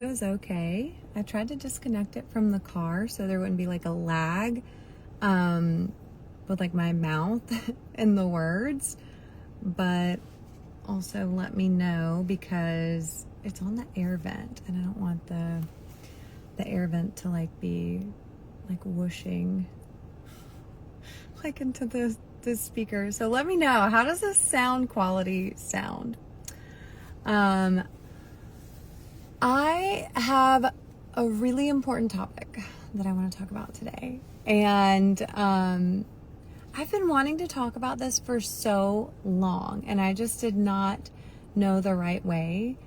It was okay. I tried to disconnect it from the car so there wouldn't be like a lag with like my mouth and the words, but also let me know because it's on the air vent and I don't want the air vent to like be like whooshing like into the speaker. So let me know, how does this sound quality sound? I have a really important topic that I want to talk about today. And I've been wanting to talk about this for so long, and I just did not know the right way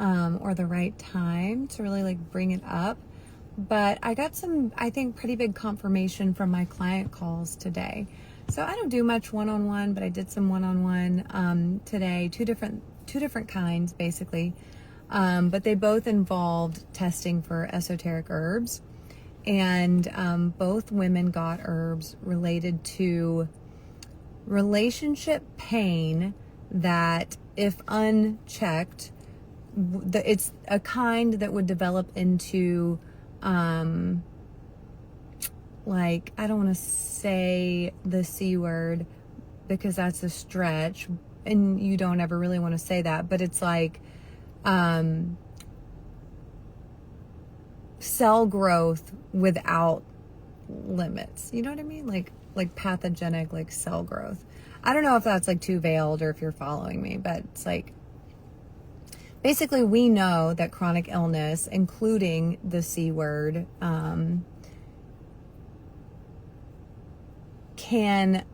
or the right time to really like bring it up. But I got some, I think, pretty big confirmation from my client calls today. So I don't do much one-on-one, but I did some one-on-one today, two different kinds basically. But they both involved testing for esoteric herbs, and both women got herbs related to relationship pain that, if unchecked, it's a kind that would develop into like, I don't want to say the C word because that's a stretch and you don't ever really want to say that, but it's like cell growth without limits. You know what I mean? Like pathogenic, like cell growth. I don't know if that's like too veiled or if you're following me, but it's like, basically we know that chronic illness, including the C word, can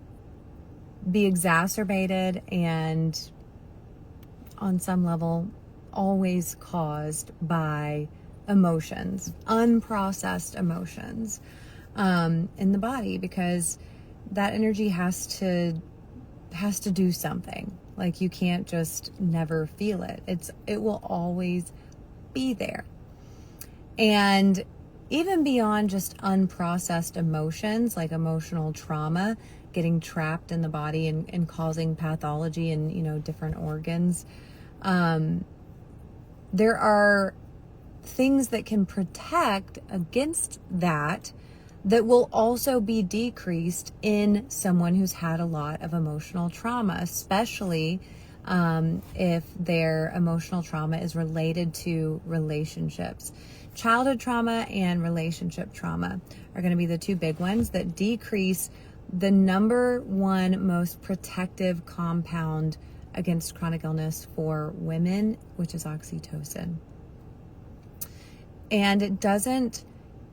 be exacerbated and on some level always caused by emotions, unprocessed emotions in the body, because that energy has to do something. Like, you can't just never feel it. It will always be there. And even beyond just unprocessed emotions, like emotional trauma, getting trapped in the body and causing pathology in, different organs, there are things that can protect against that will also be decreased in someone who's had a lot of emotional trauma, especially if their emotional trauma is related to relationships. Childhood trauma and relationship trauma are going to be the two big ones that decrease the number one most protective compound against chronic illness for women, which is oxytocin. And it doesn't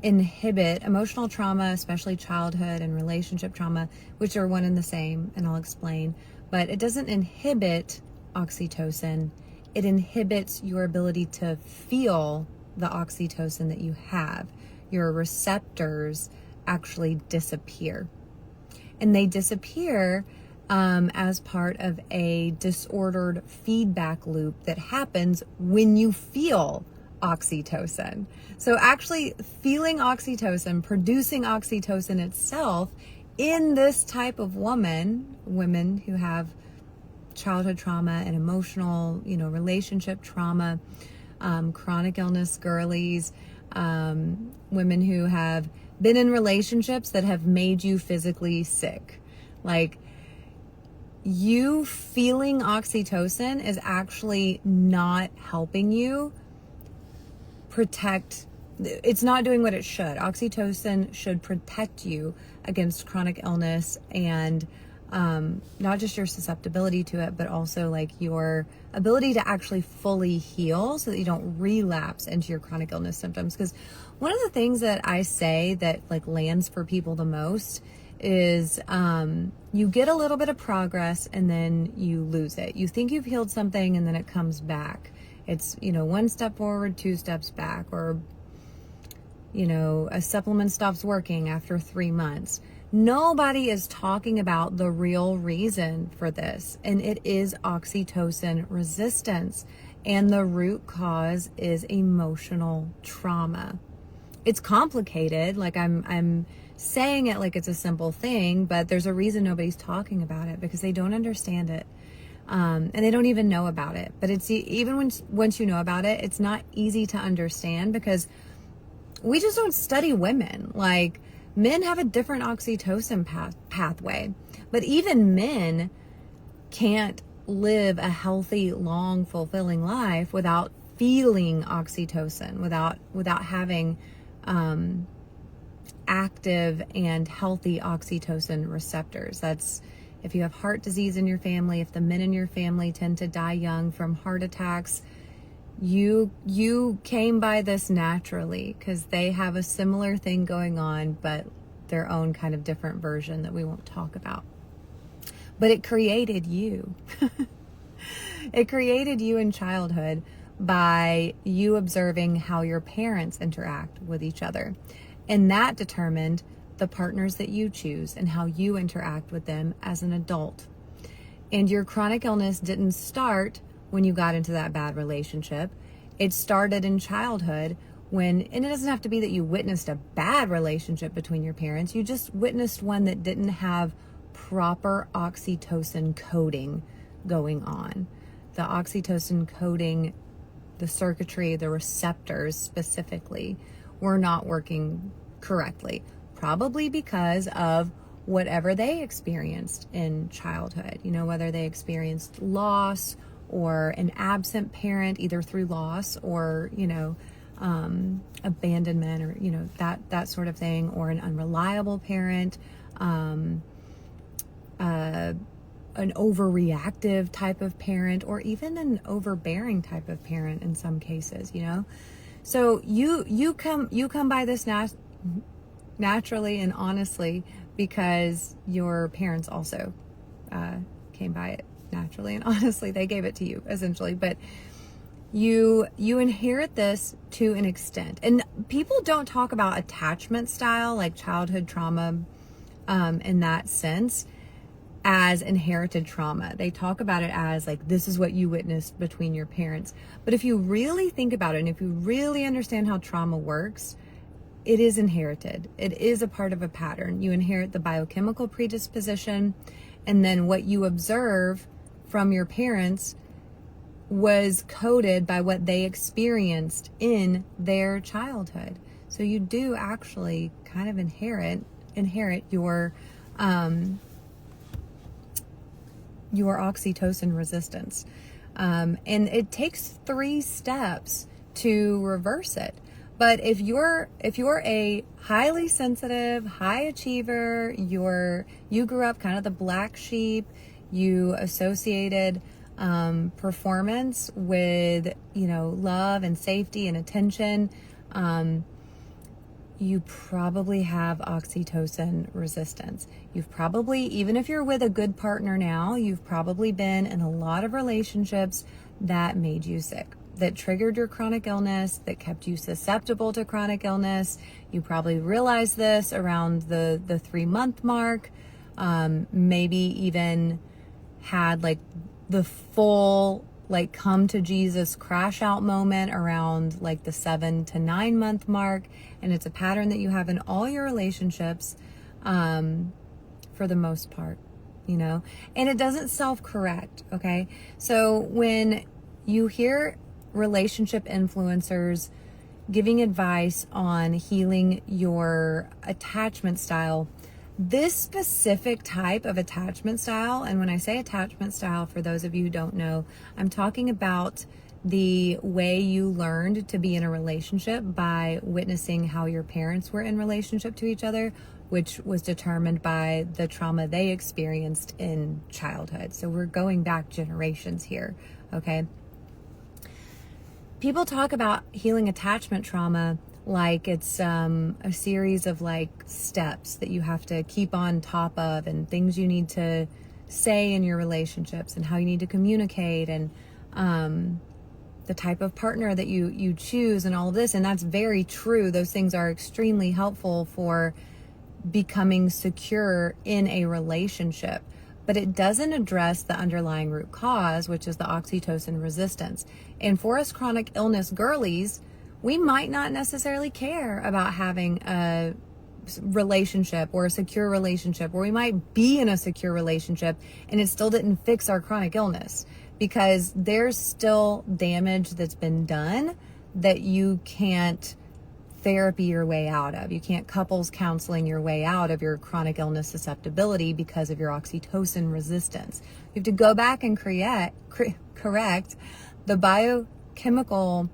inhibit emotional trauma, especially childhood and relationship trauma, which are one and the same, and I'll explain, but it doesn't inhibit oxytocin. It inhibits your ability to feel the oxytocin that you have. Your receptors actually disappear. And they disappear as part of a disordered feedback loop that happens when you feel oxytocin. So actually feeling oxytocin, producing oxytocin itself in this type of women who have childhood trauma and emotional, relationship trauma, chronic illness girlies, women who have been in relationships that have made you physically sick. Like, you feeling oxytocin is actually not helping you protect. It's not doing what it should. Oxytocin should protect you against chronic illness and not just your susceptibility to it, but also like your ability to actually fully heal so that you don't relapse into your chronic illness symptoms. Because one of the things that I say that like lands for people the most is you get a little bit of progress and then you lose it. You think you've healed something and then it comes back. It's, one step forward, two steps back, or, a supplement stops working after 3 months. Nobody is talking about the real reason for this, and it is oxytocin resistance. And the root cause is emotional trauma. It's complicated. Like, I'm saying it like it's a simple thing, but there's a reason nobody's talking about it, because they don't understand it. And they don't even know about it. But it's even once you know about it, it's not easy to understand because we just don't study women. Like, men have a different oxytocin pathway, but even men can't live a healthy, long, fulfilling life without feeling oxytocin, without having active and healthy oxytocin receptors. That's if you have heart disease in your family, if the men in your family tend to die young from heart attacks, you came by this naturally because they have a similar thing going on, but their own kind of different version that we won't talk about. But it created you. It created you in childhood by you observing how your parents interact with each other. And that determined the partners that you choose and how you interact with them as an adult. And your chronic illness didn't start when you got into that bad relationship. It started in childhood and it doesn't have to be that you witnessed a bad relationship between your parents. You just witnessed one that didn't have proper oxytocin coding going on. The oxytocin coding, the circuitry, the receptors specifically, were not working correctly, probably because of whatever they experienced in childhood, whether they experienced loss or an absent parent, either through loss or, abandonment or, that sort of thing, or an unreliable parent, an overreactive type of parent, or even an overbearing type of parent in some cases, So you come by this naturally and honestly because your parents also came by it naturally and honestly. They gave it to you essentially, but you inherit this to an extent. And people don't talk about attachment style, like childhood trauma, in that sense, as inherited trauma. They talk about it as like, this is what you witnessed between your parents. But if you really think about it, and if you really understand how trauma works, it is inherited. It is a part of a pattern. You inherit the biochemical predisposition, and then what you observe from your parents was coded by what they experienced in their childhood. So you do actually kind of inherit your oxytocin resistance. And it takes 3 steps to reverse it. But if you're a highly sensitive, high achiever, you grew up kind of the black sheep, you associated performance with, love and safety and attention, you probably have oxytocin resistance. You've probably, even if you're with a good partner now, you've probably been in a lot of relationships that made you sick, that triggered your chronic illness, that kept you susceptible to chronic illness. You probably realized this around the 3-month mark, maybe even had like the full come to Jesus crash out moment around like the 7 to 9 month mark. And it's a pattern that you have in all your relationships, for the most part, and it doesn't self-correct. Okay. So when you hear relationship influencers giving advice on healing your attachment style, this specific type of attachment style, and when I say attachment style, for those of you who don't know, I'm talking about the way you learned to be in a relationship by witnessing how your parents were in relationship to each other, which was determined by the trauma they experienced in childhood. So we're going back generations here, okay? People talk about healing attachment trauma like it's a series of like steps that you have to keep on top of, and things you need to say in your relationships, and how you need to communicate, and the type of partner that you choose, and all of this. And that's very true. Those things are extremely helpful for becoming secure in a relationship, but it doesn't address the underlying root cause, which is the oxytocin resistance. And for us chronic illness girlies, we might not necessarily care about having a relationship or a secure relationship, or we might be in a secure relationship and it still didn't fix our chronic illness, because there's still damage that's been done that you can't therapy your way out of. You can't couples counseling your way out of your chronic illness susceptibility because of your oxytocin resistance. You have to go back and correct the biochemical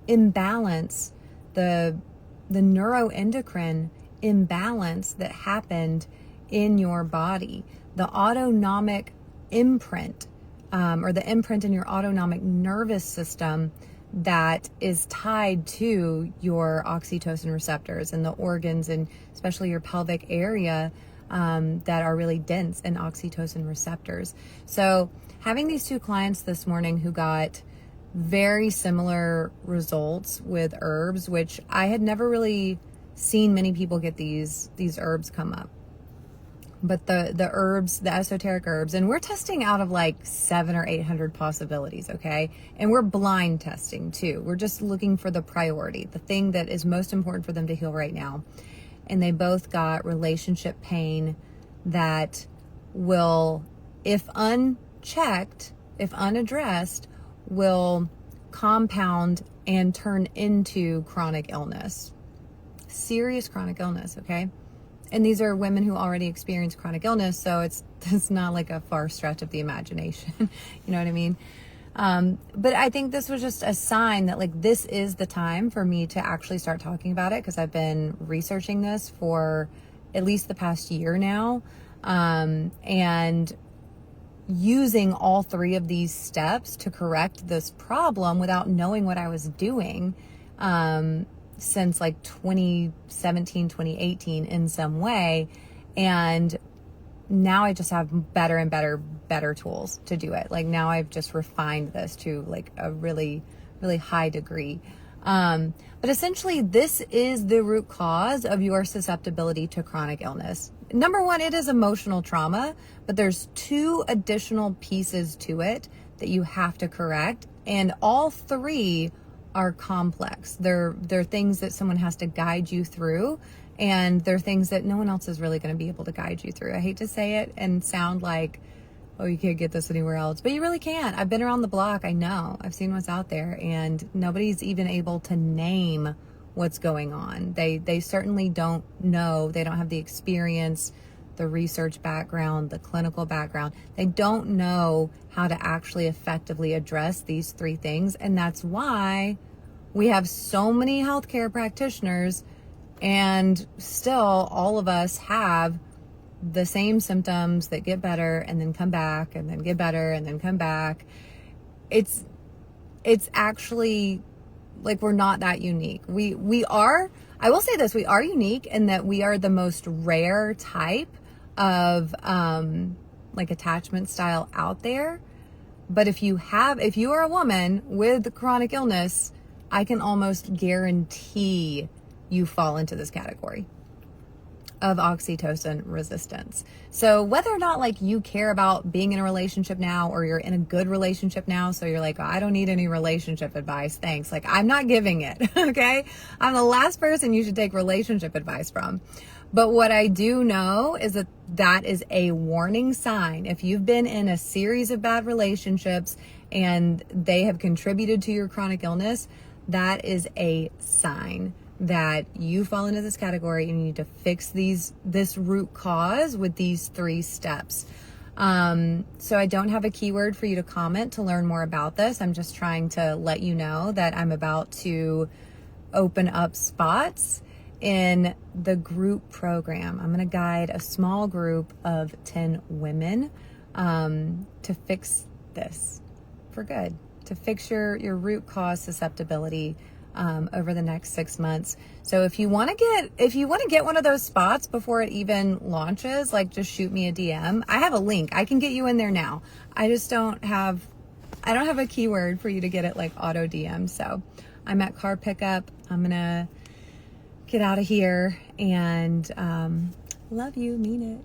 imbalance, the neuroendocrine imbalance that happened in your body, the autonomic imprint, or the imprint in your autonomic nervous system that is tied to your oxytocin receptors and the organs, and especially your pelvic area, that are really dense in oxytocin receptors. So having these two clients this morning who got very similar results with herbs, which I had never really seen many people get these herbs come up. But the herbs, the esoteric herbs, and we're testing out of like 700 or 800 possibilities, okay? And we're blind testing too. We're just looking for the priority, the thing that is most important for them to heal right now. And they both got relationship pain that will, if unchecked, if unaddressed, will compound and turn into chronic illness. Serious chronic illness, okay? And these are women who already experience chronic illness, so it's not like a far stretch of the imagination. You know what I mean? But I think this was just a sign that like this is the time for me to actually start talking about it, because I've been researching this for at least the past year now, and using all three of these steps to correct this problem without knowing what I was doing. Since like 2017, 2018 in some way. And now I just have better and better tools to do it. Like now I've just refined this to like a really, really high degree. But essentially this is the root cause of your susceptibility to chronic illness. Number one, it is emotional trauma, but there's two additional pieces to it that you have to correct. And all three are complex. They're things that someone has to guide you through, and they're things that no one else is really going to be able to guide you through. I hate to say it and sound like, oh, you can't get this anywhere else, but you really can't. I've been around the block. I know. I've seen what's out there, and nobody's even able to name what's going on. They certainly don't know. They don't have the experience, the research background, the clinical background. They don't know how to actually effectively address these three things. And that's why we have so many healthcare practitioners, and still all of us have the same symptoms that get better and then come back and then get better and then come back. It's actually like we're not that unique. We are, I will say this, we are unique in that we are the most rare type of like attachment style out there. But if you are a woman with chronic illness, I can almost guarantee you fall into this category of oxytocin resistance. So whether or not like you care about being in a relationship now, or you're in a good relationship now, so you're like, oh, I don't need any relationship advice, thanks. Like I'm not giving it, okay? I'm the last person you should take relationship advice from. But what I do know is that that is a warning sign. If you've been in a series of bad relationships and they have contributed to your chronic illness, that is a sign that you fall into this category and you need to fix this root cause with these 3 steps. So I don't have a keyword for you to comment to learn more about this. I'm just trying to let you know that I'm about to open up spots in the group program. I'm going to guide a small group of 10 women to fix this for good, to fix your root cause susceptibility over the next 6 months. So if you want to get one of those spots before it even launches, like just shoot me a DM. I have a link. I can get you in there now. I don't have a keyword for you to get it like auto DM. So I'm at car pickup. I'm going to get out of here and love you, mean it.